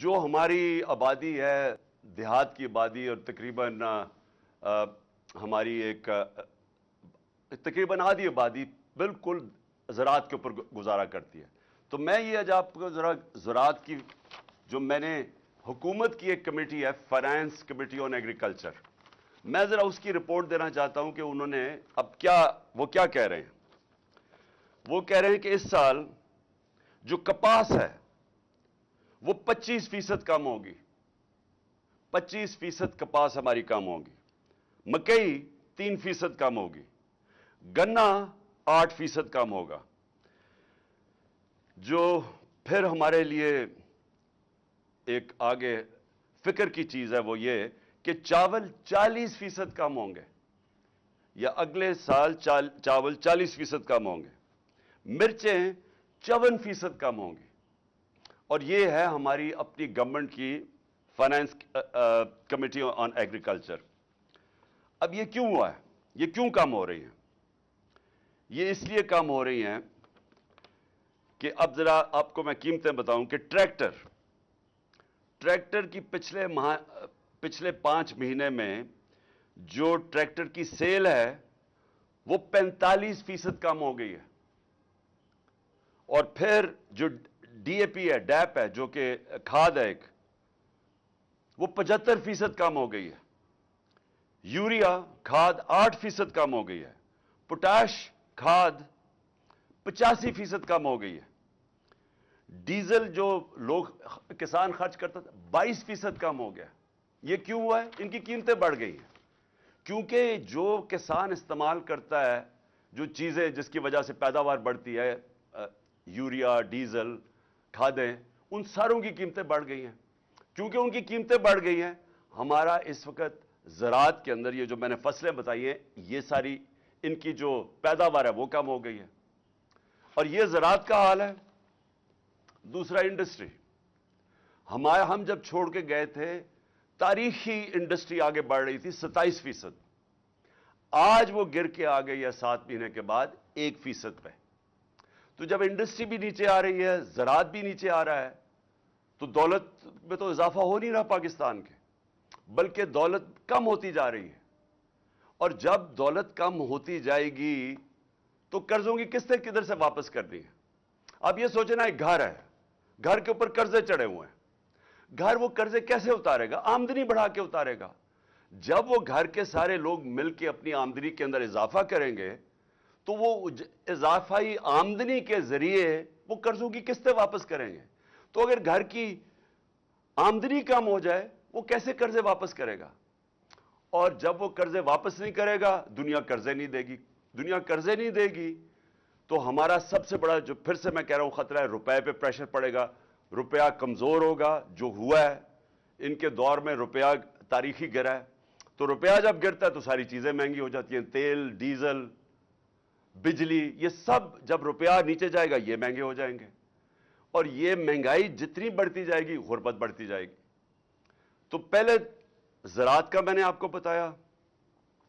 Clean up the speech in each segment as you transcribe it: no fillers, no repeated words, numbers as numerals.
جو ہماری آبادی ہے دیہات کی آبادی اور تقریباً ہماری ایک تقریباً آدھی آبادی بالکل زراعت کے اوپر گزارا کرتی ہے. تو میں یہ آج آپ کو ذرا زراعت کی جو میں نے حکومت کی ایک کمیٹی ہے فائنانس کمیٹی آن ایگریکلچر, میں ذرا اس کی رپورٹ دینا چاہتا ہوں کہ انہوں نے اب وہ کیا کہہ رہے ہیں. وہ کہہ رہے ہیں کہ اس سال جو کپاس ہے وہ 25% کم ہوگی, 25% کپاس ہماری کم ہوگی, مکئی 3% کم ہوگی, گنا 8% کم ہوگا. جو پھر ہمارے لیے ایک آگے فکر کی چیز ہے وہ یہ کہ چاول 40% کم ہوں گے, یا اگلے سال چاول 40% کم ہوں گے, مرچیں 54% کم ہوں گی. اور یہ ہے ہماری اپنی گورنمنٹ کی فائنانس کمیٹی آن ایگریکلچر. اب یہ کیوں ہوا ہے, یہ کیوں کم ہو رہی ہیں؟ یہ اس لیے کم ہو رہی ہیں کہ اب ذرا آپ کو میں قیمتیں بتاؤں کہ ٹریکٹر کی پچھلے 5 مہینے میں جو ٹریکٹر کی سیل ہے وہ 45% کم ہو گئی ہے. اور پھر جو ڈی اے پی ہے, ڈیپ ہے, جو کہ کھاد ہے ایک, وہ 75% کم ہو گئی ہے. یوریا کھاد 8% کم ہو گئی ہے. پوٹاش کھاد 85% کم ہو گئی ہے. ڈیزل جو لوگ کسان خرچ کرتا تھا 22% کم ہو گیا. یہ کیوں ہوا ہے؟ ان کی قیمتیں بڑھ گئی ہیں. کیونکہ جو کسان استعمال کرتا ہے جو چیزیں جس کی وجہ سے پیداوار بڑھتی ہے, یوریا, ڈیزل, کھادیں, ان ساروں کی قیمتیں بڑھ گئی ہیں. کیونکہ ان کی قیمتیں بڑھ گئی ہیں, ہمارا اس وقت زراعت کے اندر یہ جو میں نے فصلیں بتائی ہیں یہ ساری ان کی جو پیداوار ہے وہ کم ہو گئی ہے. اور یہ زراعت کا حال ہے. دوسرا انڈسٹری, ہم جب چھوڑ کے گئے تھے تاریخی انڈسٹری آگے بڑھ رہی تھی 27%, آج وہ گر کے آ گئی ہے 7 مہینے کے بعد 1% پہ. تو جب انڈسٹری بھی نیچے آ رہی ہے, زراعت بھی نیچے آ رہا ہے, تو دولت میں تو اضافہ ہو نہیں رہا پاکستان کے, بلکہ دولت کم ہوتی جا رہی ہے. اور جب دولت کم ہوتی جائے گی تو قرضوں کی قسطیں کدھر سے واپس کرنی ہے؟ اب یہ سوچنا ایک گھر ہے, گھر کے اوپر قرضے چڑھے ہوئے ہیں, گھر وہ قرضے کیسے اتارے گا؟ آمدنی بڑھا کے اتارے گا. جب وہ گھر کے سارے لوگ مل کے اپنی آمدنی کے اندر اضافہ کریں گے تو وہ اضافائی آمدنی کے ذریعے وہ قرضوں کی قسطیں واپس کریں گے. تو اگر گھر کی آمدنی کم ہو جائے وہ کیسے قرضے واپس کرے گا؟ اور جب وہ قرضے واپس نہیں کرے گا دنیا قرضے نہیں دے گی. دنیا قرضے نہیں دے گی تو ہمارا سب سے بڑا جو پھر سے میں کہہ رہا ہوں خطرہ ہے, روپے پہ پریشر پڑے گا, روپیہ کمزور ہوگا. جو ہوا ہے ان کے دور میں روپیہ تاریخی گرا ہے, تو روپیہ جب گرتا ہے تو ساری چیزیں مہنگی ہو جاتی ہیں. تیل, ڈیزل, بجلی, یہ سب جب روپیہ نیچے جائے گا یہ مہنگے ہو جائیں گے. اور یہ مہنگائی جتنی بڑھتی جائے گی غربت بڑھتی جائے گی. تو پہلے زراعت کا میں نے آپ کو بتایا,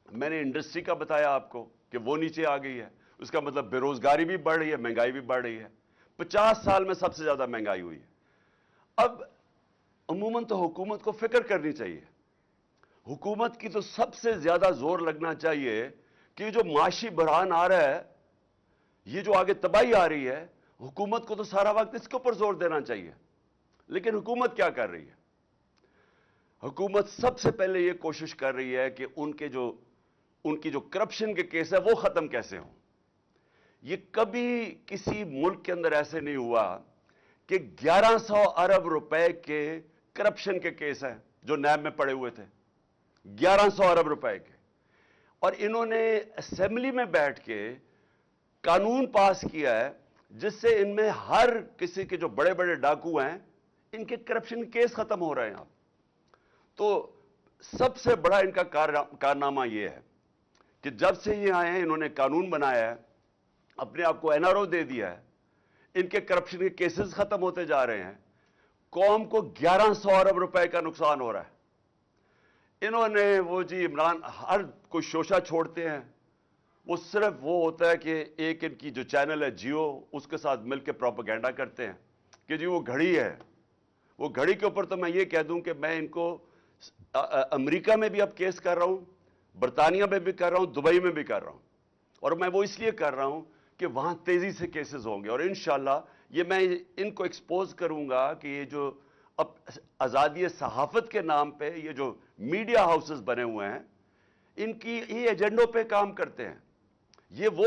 میں نے انڈسٹری کا بتایا آپ کو کہ وہ نیچے آ گئی ہے. اس کا مطلب بے روزگاری بھی بڑھ رہی ہے, مہنگائی بھی بڑھ رہی ہے. 50 سال میں سب سے زیادہ مہنگائی ہوئی ہے. اب عموماً تو حکومت کو فکر کرنی چاہیے, حکومت کی تو سب سے زیادہ زور لگنا چاہیے کہ جو معاشی بحران آ رہا ہے, یہ جو آگے تباہی آ رہی ہے, حکومت کو تو سارا وقت اس کے اوپر زور دینا چاہیے. لیکن حکومت کیا کر رہی ہے؟ حکومت سب سے پہلے یہ کوشش کر رہی ہے کہ ان کی جو کرپشن کے کیس ہے وہ ختم کیسے ہوں. یہ کبھی کسی ملک کے اندر ایسے نہیں ہوا کہ 1100 ارب روپے کے کرپشن کے کیس ہیں جو نیب میں پڑے ہوئے تھے, 1100 ارب روپے کے. اور انہوں نے اسمبلی میں بیٹھ کے قانون پاس کیا ہے جس سے ان میں ہر کسی کے جو بڑے بڑے ڈاکو ہیں ان کے کرپشن کیس ختم ہو رہے ہیں. اب تو سب سے بڑا ان کا کارنامہ یہ ہے کہ جب سے یہ آئے ہیں انہوں نے قانون بنایا ہے, اپنے آپ کو NRO دے دیا ہے, ان کے کرپشن کے کیسز ختم ہوتے جا رہے ہیں. قوم کو 1100 ارب روپے کا نقصان ہو رہا ہے. انہوں نے وہ جی عمران ہر کوئی شوشہ چھوڑتے ہیں, وہ صرف وہ ہوتا ہے کہ ایک ان کی جو چینل ہے جیو اس کے ساتھ مل کے پروپیگنڈا کرتے ہیں کہ جی وہ گھڑی ہے, وہ گھڑی کے اوپر تو میں یہ کہہ دوں کہ میں ان کو امریکہ میں بھی اب کیس کر رہا ہوں, برطانیہ میں بھی کر رہا ہوں, دبئی میں بھی کر رہا ہوں, اور میں وہ اس لیے کر رہا ہوں کہ وہاں تیزی سے کیسز ہوں گے, اور انشاءاللہ یہ میں ان کو ایکسپوز کروں گا کہ یہ جو اب آزادی صحافت کے نام پہ یہ جو میڈیا ہاؤسز بنے ہوئے ہیں, ان کی یہ ایجنڈوں پہ کام کرتے ہیں, یہ وہ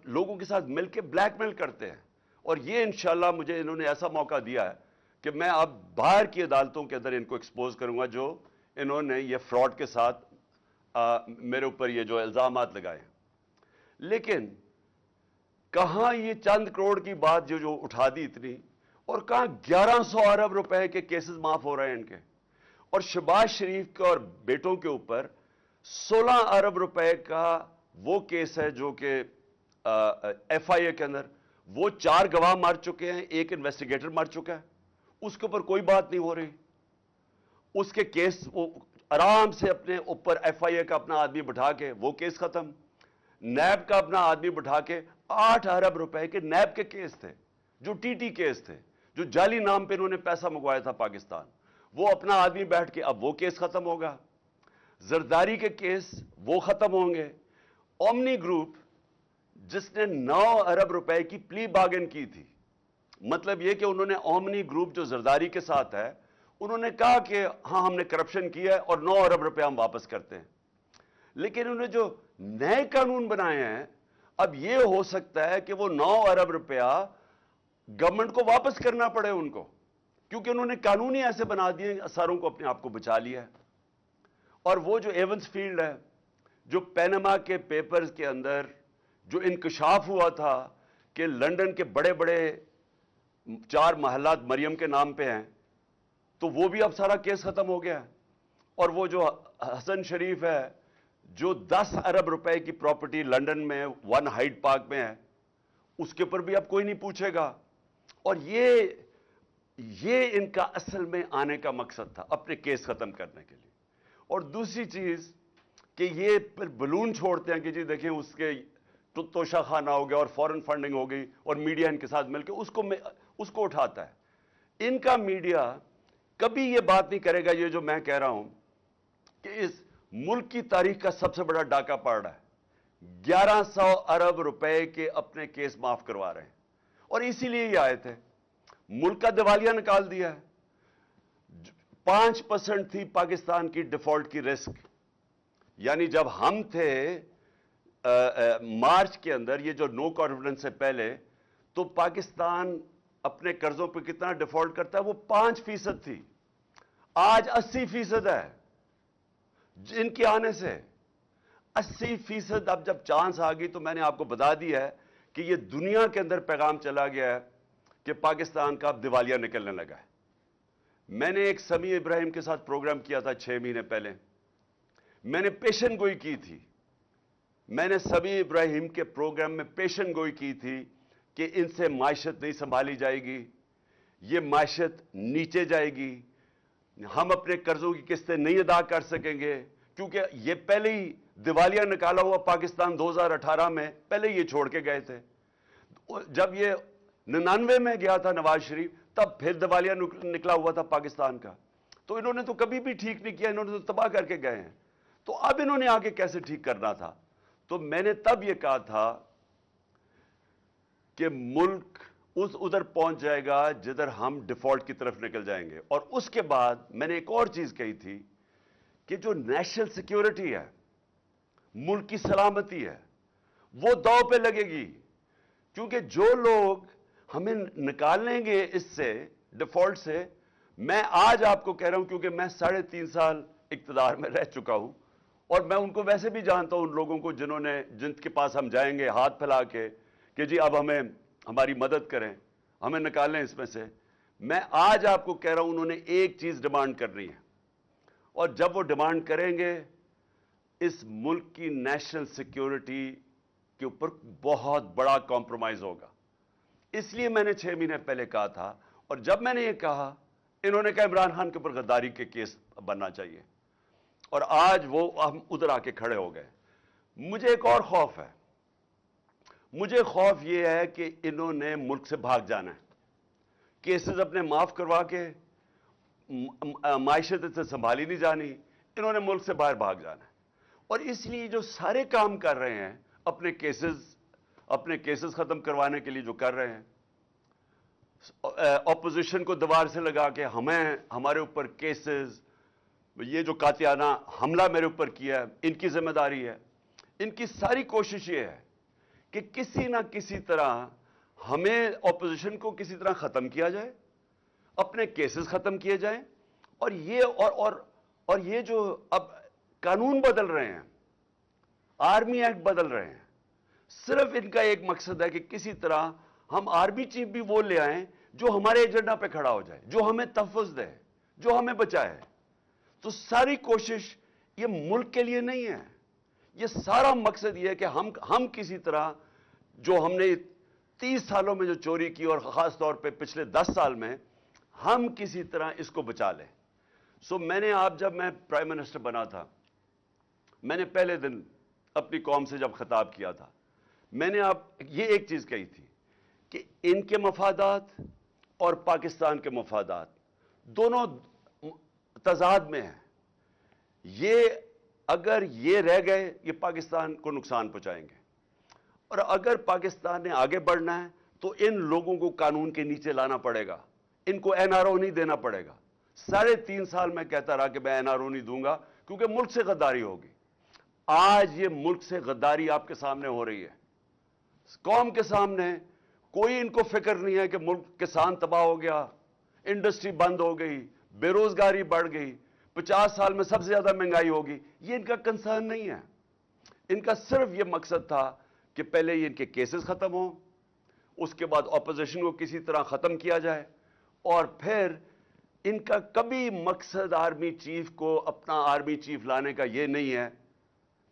لوگوں کے ساتھ مل کے بلیک میل کرتے ہیں, اور یہ انشاءاللہ مجھے انہوں نے ایسا موقع دیا ہے کہ میں اب باہر کی عدالتوں کے اندر ان کو ایکسپوز کروں گا جو انہوں نے یہ فراڈ کے ساتھ میرے اوپر یہ جو الزامات لگائے ہیں. لیکن کہاں یہ چند کروڑ کی بات جو اٹھا دی اتنی, اور کہاں 1100 ارب روپے کے کیسز معاف ہو رہے ہیں ان کے, اور شہباز شریف کے اور بیٹوں کے اوپر 16 ارب روپے کا وہ کیس ہے جو کہ ایف آئی اے کے اندر وہ 4 گواہ مر چکے ہیں, ایک انویسٹیگیٹر مر چکا ہے, اس کے اوپر کوئی بات نہیں ہو رہی. اس کے کیس وہ آرام سے اپنے اوپر ایف آئی اے کا اپنا آدمی بٹھا کے وہ کیس ختم, نیب کا اپنا آدمی بٹھا کے 8 ارب روپے کے نیب کے کیس تھے جو ٹی ٹی کیس تھے, جو جعلی نام پہ انہوں نے پیسہ منگوایا تھا پاکستان, وہ اپنا آدمی بیٹھ کے اب وہ کیس ختم ہوگا. زرداری کے کیس وہ ختم ہوں گے. اومنی گروپ جس نے 9 ارب روپے کی پلی بارگن کی تھی, مطلب یہ کہ انہوں نے اومنی گروپ جو زرداری کے ساتھ ہے انہوں نے کہا کہ ہاں ہم نے کرپشن کیا ہے اور 9 ارب روپے ہم واپس کرتے ہیں, لیکن انہوں نے جو نئے قانون بنائے ہیں اب یہ ہو سکتا ہے کہ وہ 9 ارب روپیہ گورنمنٹ کو واپس کرنا پڑے ان کو, کیونکہ انہوں نے قانون ہی ایسے بنا دیے ساروں کو اپنے آپ کو بچا لیا ہے. اور وہ جو ایونس فیلڈ ہے, جو پینما کے پیپرز کے اندر جو انکشاف ہوا تھا کہ لندن کے بڑے بڑے 4 محلات مریم کے نام پہ ہیں, تو وہ بھی اب سارا کیس ختم ہو گیا ہے. اور وہ جو حسن شریف ہے جو 10 ارب روپے کی پراپرٹی لندن میں 1 ہائیڈ پارک میں ہے, اس کے اوپر بھی اب کوئی نہیں پوچھے گا. اور یہ ان کا اصل میں آنے کا مقصد تھا, اپنے کیس ختم کرنے کے لیے. اور دوسری چیز کہ یہ پھر بلون چھوڑتے ہیں کہ جی دیکھیں اس کے توشہ خانہ ہو گیا اور فورن فنڈنگ ہو گئی, اور میڈیا ان کے ساتھ مل کے اس کو اٹھاتا ہے. ان کا میڈیا کبھی یہ بات نہیں کرے گا, یہ جو میں کہہ رہا ہوں کہ اس ملک کی تاریخ کا سب سے بڑا ڈاکہ پڑ رہا ہے, 1100 ارب روپے کے اپنے کیس معاف کروا رہے ہیں, اور اسی لیے یہ آئے تھے. ملک کا دیوالیہ نکال دیا ہے. 5% تھی پاکستان کی ڈیفالٹ کی رسک, یعنی جب ہم تھے مارچ کے اندر یہ جو نو کانفیڈنس سے پہلے, تو پاکستان اپنے قرضوں پہ کتنا ڈیفالٹ کرتا ہے, وہ 5% تھی, آج 80% ہے. ان کے آنے سے 80%. اب جب چانس آ گئی تو میں نے آپ کو بتا دیا ہے کہ یہ دنیا کے اندر پیغام چلا گیا ہے کہ پاکستان کا اب دیوالیہ نکلنے لگا ہے. میں نے ایک سمیع ابراہیم کے ساتھ پروگرام کیا تھا 6 مہینے پہلے, میں نے پیشن گوئی کی تھی. میں نے سمیع ابراہیم کے پروگرام میں پیشن گوئی کی تھی کہ ان سے معیشت نہیں سنبھالی جائے گی, یہ معیشت نیچے جائے گی, ہم اپنے قرضوں کی قسطیں نہیں ادا کر سکیں گے, کیونکہ یہ پہلے ہی دیوالیہ نکالا ہوا پاکستان 2018 میں پہلے یہ چھوڑ کے گئے تھے. جب یہ 99 میں گیا تھا نواز شریف, تب پھر دیوالیہ نکلا ہوا تھا پاکستان کا. تو انہوں نے تو کبھی بھی ٹھیک نہیں کیا, انہوں نے تو تباہ کر کے گئے ہیں. تو اب انہوں نے آگے کیسے ٹھیک کرنا تھا؟ تو میں نے تب یہ کہا تھا کہ ملک ادھر پہنچ جائے گا جدھر ہم ڈیفالٹ کی طرف نکل جائیں گے. اور اس کے بعد میں نے ایک اور چیز کہی تھی کہ جو نیشنل سیکیورٹی ہے, ملک کی سلامتی ہے, وہ داؤ پہ لگے گی. کیونکہ جو لوگ ہمیں نکالیں گے اس سے ڈیفالٹ سے, میں آج آپ کو کہہ رہا ہوں کیونکہ میں 3.5 سال اقتدار میں رہ چکا ہوں, اور میں ان کو ویسے بھی جانتا ہوں, ان لوگوں کو جن کے پاس ہم جائیں گے ہاتھ پھیلا کے کہ جی اب ہماری مدد کریں, ہمیں نکالیں اس میں سے. میں آج آپ کو کہہ رہا ہوں انہوں نے ایک چیز ڈیمانڈ کرنی ہے, اور جب وہ ڈیمانڈ کریں گے اس ملک کی نیشنل سیکیورٹی کے اوپر بہت بڑا کمپرومائز ہوگا. اس لیے میں نے 6 مہینے پہلے کہا تھا, اور جب میں نے یہ کہا انہوں نے کہا عمران خان کے اوپر غداری کے کیس بننا چاہیے, اور آج وہ ہم ادھر آ کے کھڑے ہو گئے. مجھے ایک اور خوف ہے, مجھے خوف یہ ہے کہ انہوں نے ملک سے بھاگ جانا ہے, کیسز اپنے معاف کروا کے معیشت سے سنبھالی نہیں جانی، انہوں نے ملک سے باہر بھاگ جانا ہے۔ اور اس لیے جو سارے کام کر رہے ہیں اپنے کیسز ختم کروانے کے لیے جو کر رہے ہیں، اپوزیشن کو دیوار سے لگا کے ہمارے اوپر کیسز، یہ جو قاطعانہ حملہ میرے اوپر کیا ہے ان کی ذمہ داری ہے، ان کی ساری کوشش یہ ہے کہ کسی نہ کسی طرح ہمیں اپوزیشن کو کسی طرح ختم کیا جائے، اپنے کیسز ختم کیے جائیں، اور یہ جو اب قانون بدل رہے ہیں، آرمی ایکٹ بدل رہے ہیں، صرف ان کا ایک مقصد ہے کہ کسی طرح ہم آرمی چیف بھی وہ لے آئیں جو ہمارے ایجنڈا پہ کھڑا ہو جائے، جو ہمیں تحفظ دے، جو ہمیں بچائے۔ تو ساری کوشش یہ ملک کے لیے نہیں ہے، یہ سارا مقصد یہ ہے کہ ہم کسی طرح جو ہم نے 30 سالوں میں جو چوری کی، اور خاص طور پہ پچھلے 10 سال میں، ہم کسی طرح اس کو بچا لیں۔ جب میں پرائم منسٹر بنا تھا، میں نے پہلے دن اپنی قوم سے جب خطاب کیا تھا، میں نے یہ ایک چیز کہی تھی کہ ان کے مفادات اور پاکستان کے مفادات دونوں تضاد میں ہیں۔ اگر یہ رہ گئے، یہ پاکستان کو نقصان پہنچائیں گے، اور اگر پاکستان نے آگے بڑھنا ہے تو ان لوگوں کو قانون کے نیچے لانا پڑے گا، ان کو NRO نہیں دینا پڑے گا۔ 3.5 سال میں کہتا رہا کہ میں NRO نہیں دوں گا کیونکہ ملک سے غداری ہوگی۔ آج یہ ملک سے غداری آپ کے سامنے ہو رہی ہے، قوم کے سامنے۔ کوئی ان کو فکر نہیں ہے کہ ملک کسان تباہ ہو گیا، انڈسٹری بند ہو گئی، بے روزگاری بڑھ گئی، 50 سال میں سب سے زیادہ مہنگائی ہوگی۔ یہ ان کا کنسرن نہیں ہے۔ ان کا صرف یہ مقصد تھا کہ پہلے یہ ان کے کیسز ختم ہوں، اس کے بعد اپوزیشن کو کسی طرح ختم کیا جائے، اور پھر ان کا کبھی مقصد آرمی چیف کو اپنا آرمی چیف لانے کا یہ نہیں ہے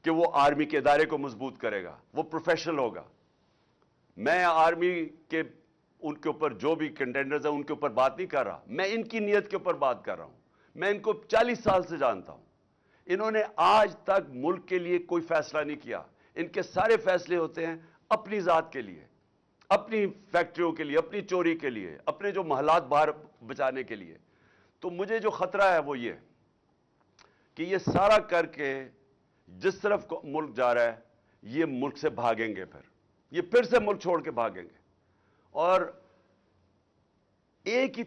کہ وہ آرمی کے ادارے کو مضبوط کرے گا، وہ پروفیشنل ہوگا۔ میں آرمی کے ان کے اوپر جو بھی کنٹینڈرز ہیں ان کے اوپر بات نہیں کر رہا، میں ان کی نیت کے اوپر بات کر رہا ہوں۔ میں ان کو 40 سال سے جانتا ہوں، انہوں نے آج تک ملک کے لیے کوئی فیصلہ نہیں کیا۔ ان کے سارے فیصلے ہوتے ہیں اپنی ذات کے لیے، اپنی فیکٹریوں کے لیے، اپنی چوری کے لیے، اپنے جو محلات باہر بچانے کے لیے۔ تو مجھے جو خطرہ ہے وہ یہ کہ یہ سارا کر کے جس طرف ملک جا رہا ہے، یہ ملک سے بھاگیں گے، یہ پھر سے ملک چھوڑ کے بھاگیں گے۔ اور ایک ہی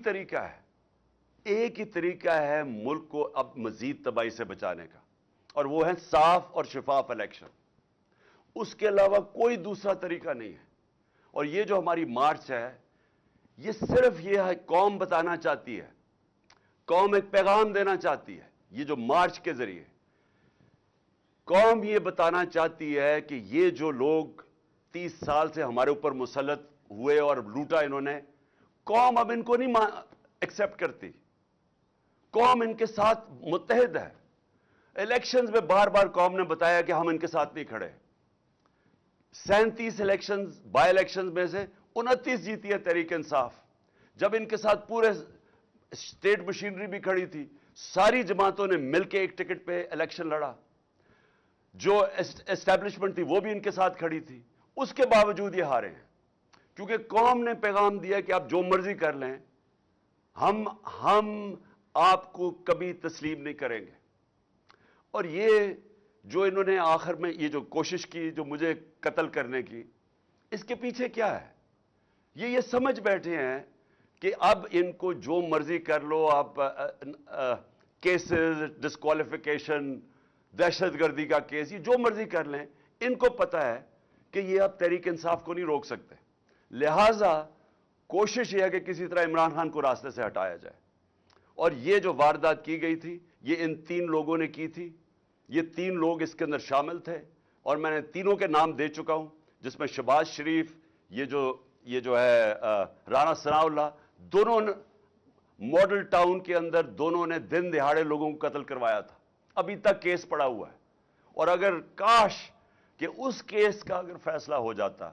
طریقہ ہے ملک کو اب مزید تباہی سے بچانے کا، اور وہ ہے صاف اور شفاف الیکشن۔ اس کے علاوہ کوئی دوسرا طریقہ نہیں ہے۔ اور یہ جو ہماری مارچ ہے، یہ صرف یہ ہے، قوم بتانا چاہتی ہے، قوم ایک پیغام دینا چاہتی ہے۔ یہ جو مارچ کے ذریعے قوم یہ بتانا چاہتی ہے کہ یہ جو لوگ 30 سال سے ہمارے اوپر مسلط ہوئے اور لوٹا انہوں نے، قوم اب ان کو نہیں ایکسپٹ کرتی۔ قوم ان کے ساتھ متحد ہے۔ الیکشنز میں بار بار قوم نے بتایا کہ ہم ان کے ساتھ نہیں کھڑے۔ 37 الیکشنز، بائی الیکشنز میں سے 29 جیتی ہے تحریک انصاف، جب ان کے ساتھ پورے اسٹیٹ مشینری بھی کھڑی تھی، ساری جماعتوں نے مل کے ایک ٹکٹ پہ الیکشن لڑا، جو اسٹیبلشمنٹ تھی وہ بھی ان کے ساتھ کھڑی تھی، اس کے باوجود یہ ہارے ہیں، کیونکہ قوم نے پیغام دیا کہ آپ جو مرضی کر لیں، ہم آپ کو کبھی تسلیم نہیں کریں گے۔ اور یہ جو انہوں نے آخر میں یہ جو کوشش کی، جو مجھے قتل کرنے کی، اس کے پیچھے کیا ہے؟ یہ سمجھ بیٹھے ہیں کہ اب ان کو جو مرضی کر لو، آپ کیسز، ڈسکوالیفیکیشن، دہشت گردی کا کیس، یہ جو مرضی کر لیں، ان کو پتا ہے کہ یہ اب تحریک انصاف کو نہیں روک سکتے۔ لہٰذا کوشش یہ ہے کہ کسی طرح عمران خان کو راستے سے ہٹایا جائے۔ اور یہ جو واردات کی گئی تھی، یہ ان 3 لوگوں نے کی تھی۔ یہ 3 لوگ اس کے اندر شامل تھے، اور میں نے تینوں کے نام دے چکا ہوں، جس میں شہباز شریف، یہ جو ہے رانا ثناء اللہ، دونوں ماڈل ٹاؤن کے اندر دونوں نے دن دہاڑے لوگوں کو قتل کروایا تھا۔ ابھی تک کیس پڑا ہوا ہے، اور اگر کاش کہ اس کیس کا اگر فیصلہ ہو جاتا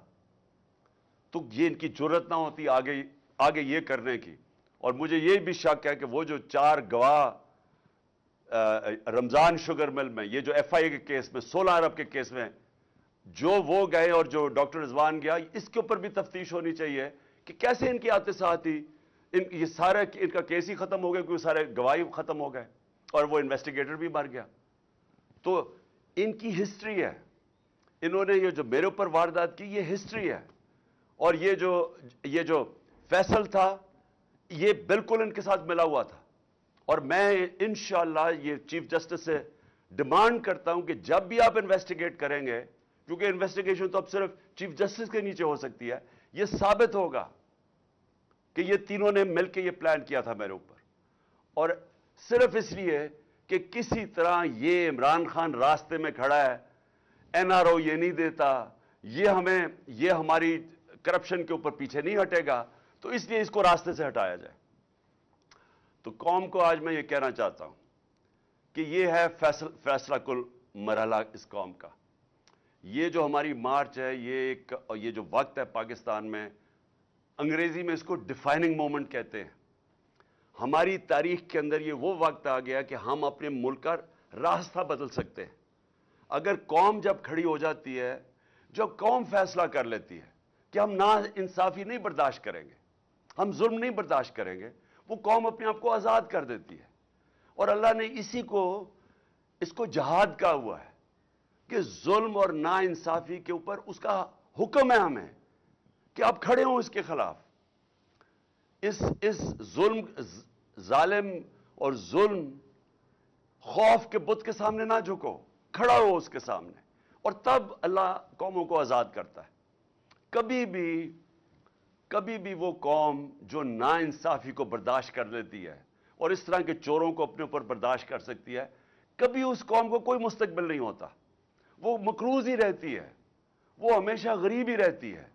تو یہ ان کی جرت نہ ہوتی آگے یہ کرنے کی۔ اور مجھے یہ بھی شک ہے کہ وہ جو 4 گواہ رمضان شوگر مل میں، یہ جو FIA کے کیس میں، 16 ارب کے کیس میں، جو وہ گئے اور جو ڈاکٹر رضوان گیا، اس کے اوپر بھی تفتیش ہونی چاہیے کہ کیسے ان کی آتے ساتھ ہی یہ سارا ان کا کیس ہی ختم ہو گیا کیونکہ سارے گواہی ختم ہو گئے اور وہ انویسٹیگیٹر بھی مر گیا. تو ان کی ہسٹری ہے, انہوں نے یہ جو میرے اوپر واردات کی یہ ہسٹری ہے. اور یہ جو فیصل تھا یہ بالکل ان کے ساتھ ملا ہوا تھا. اور میں انشاءاللہ یہ چیف جسٹس سے ڈیمانڈ کرتا ہوں کہ جب بھی آپ انویسٹیگیٹ کریں گے, کیونکہ انویسٹیگیشن تو اب صرف چیف جسٹس کے نیچے ہو سکتی ہے, یہ ثابت ہوگا کہ یہ تینوں نے مل کے یہ پلان کیا تھا میرے اوپر, اور صرف اس لیے کہ کسی طرح یہ عمران خان راستے میں کھڑا ہے, این آر او یہ نہیں دیتا, یہ ہماری کرپشن کے اوپر پیچھے نہیں ہٹے گا, تو اس لیے اس کو راستے سے ہٹایا جائے. تو قوم کو آج میں یہ کہنا چاہتا ہوں کہ یہ ہے فیصلہ کل مرحلہ اس قوم کا. یہ جو ہماری مارچ ہے, یہ جو وقت ہے پاکستان میں, انگریزی میں اس کو ڈیفائننگ مومنٹ کہتے ہیں. ہماری تاریخ کے اندر یہ وہ وقت آ گیا کہ ہم اپنے ملک کا راستہ بدل سکتے ہیں. اگر قوم جب کھڑی ہو جاتی ہے, جب قوم فیصلہ کر لیتی ہے کہ ہم نا انصافی نہیں برداشت کریں گے, ہم ظلم نہیں برداشت کریں گے, وہ قوم اپنے آپ کو آزاد کر دیتی ہے. اور اللہ نے اس کو جہاد کہا ہوا ہے کہ ظلم اور نا انصافی کے اوپر اس کا حکم ہے ہمیں کہ آپ کھڑے ہوں اس کے خلاف. اس ظالم اور ظلم خوف کے بت کے سامنے نہ جھکو, کھڑا ہو اس کے سامنے, اور تب اللہ قوموں کو آزاد کرتا ہے. کبھی بھی وہ قوم جو نا انصافی کو برداشت کر لیتی ہے اور اس طرح کے چوروں کو اپنے اوپر برداشت کر سکتی ہے, کبھی اس قوم کو کوئی مستقبل نہیں ہوتا. وہ مقروض ہی رہتی ہے, وہ ہمیشہ غریب ہی رہتی ہے.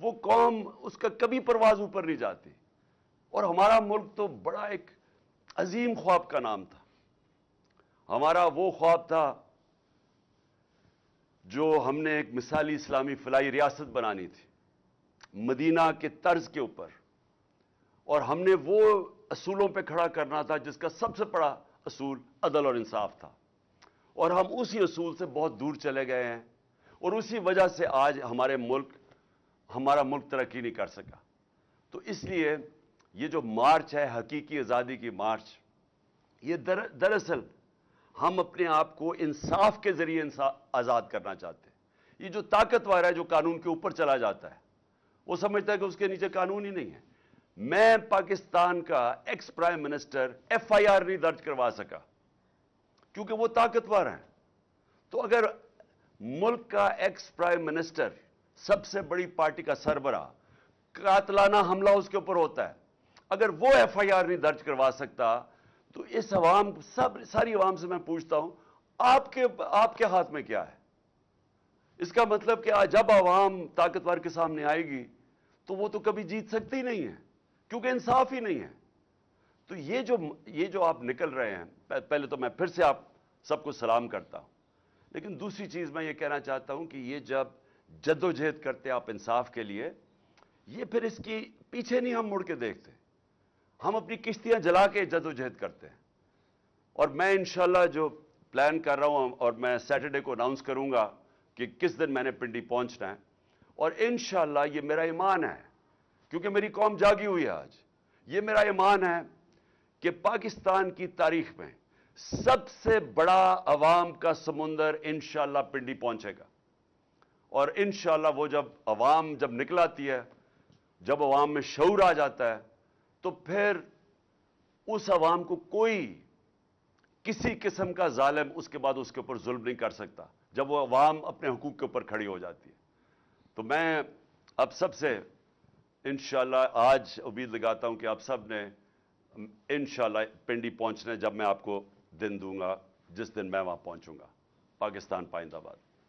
وہ قوم, اس کا کبھی پرواز اوپر نہیں جاتی. اور ہمارا ملک تو بڑا ایک عظیم خواب کا نام تھا. ہمارا وہ خواب تھا جو ہم نے ایک مثالی اسلامی فلاحی ریاست بنانی تھی مدینہ کے طرز کے اوپر, اور ہم نے وہ اصولوں پہ کھڑا کرنا تھا جس کا سب سے بڑا اصول عدل اور انصاف تھا. اور ہم اسی اصول سے بہت دور چلے گئے ہیں, اور اسی وجہ سے آج ہمارا ملک ترقی نہیں کر سکا. تو اس لیے یہ جو مارچ ہے حقیقی آزادی کی مارچ, یہ دراصل ہم اپنے آپ کو انصاف کے ذریعے آزاد کرنا چاہتے ہیں. یہ جو طاقتور ہے, جو قانون کے اوپر چلا جاتا ہے, وہ سمجھتا ہے کہ اس کے نیچے قانون ہی نہیں ہے. میں پاکستان کا ex prime minister F I R نہیں درج کروا سکا کیونکہ وہ طاقتور ہیں. تو اگر ملک کا ایکس پرائم منسٹر, سب سے بڑی پارٹی کا سربراہ, قاتلانہ حملہ اس کے اوپر ہوتا ہے, اگر وہ ایف آئی آر نہیں درج کروا سکتا, تو اس ساری عوام سے میں پوچھتا ہوں آپ کے ہاتھ میں کیا ہے؟ اس کا مطلب کہ جب عوام طاقتور کے سامنے آئے گی تو وہ تو کبھی جیت سکتی نہیں ہے کیونکہ انصاف ہی نہیں ہے. تو یہ جو آپ نکل رہے ہیں, پہلے تو میں پھر سے آپ سب کو سلام کرتا ہوں, لیکن دوسری چیز میں یہ کہنا چاہتا ہوں کہ یہ جب جدوجہد کرتے آپ انصاف کے لیے, یہ پھر اس کی پیچھے نہیں ہم مڑ کے دیکھتے, ہم اپنی کشتیاں جلا کے جدوجہد کرتے ہیں. اور میں انشاءاللہ جو پلان کر رہا ہوں, اور میں سیٹرڈے کو اناؤنس کروں گا کہ کس دن میں نے پنڈی پہنچنا ہے, اور انشاءاللہ یہ میرا ایمان ہے کیونکہ میری قوم جاگی ہوئی ہے آج, یہ میرا ایمان ہے کہ پاکستان کی تاریخ میں سب سے بڑا عوام کا سمندر انشاءاللہ پنڈی پہنچے گا. اور انشاءاللہ وہ عوام جب نکل آتی ہے, جب عوام میں شعور آ جاتا ہے, تو پھر اس عوام کو کوئی کسی قسم کا ظالم اس کے بعد اس کے اوپر ظلم نہیں کر سکتا, جب وہ عوام اپنے حقوق کے اوپر کھڑی ہو جاتی ہے. تو میں اب سب سے انشاءاللہ آج امید لگاتا ہوں کہ آپ سب نے انشاءاللہ پنڈی پہنچنا ہے جب میں آپ کو دن دوں گا, جس دن میں وہاں پہنچوں گا. پاکستان پائندہ باد.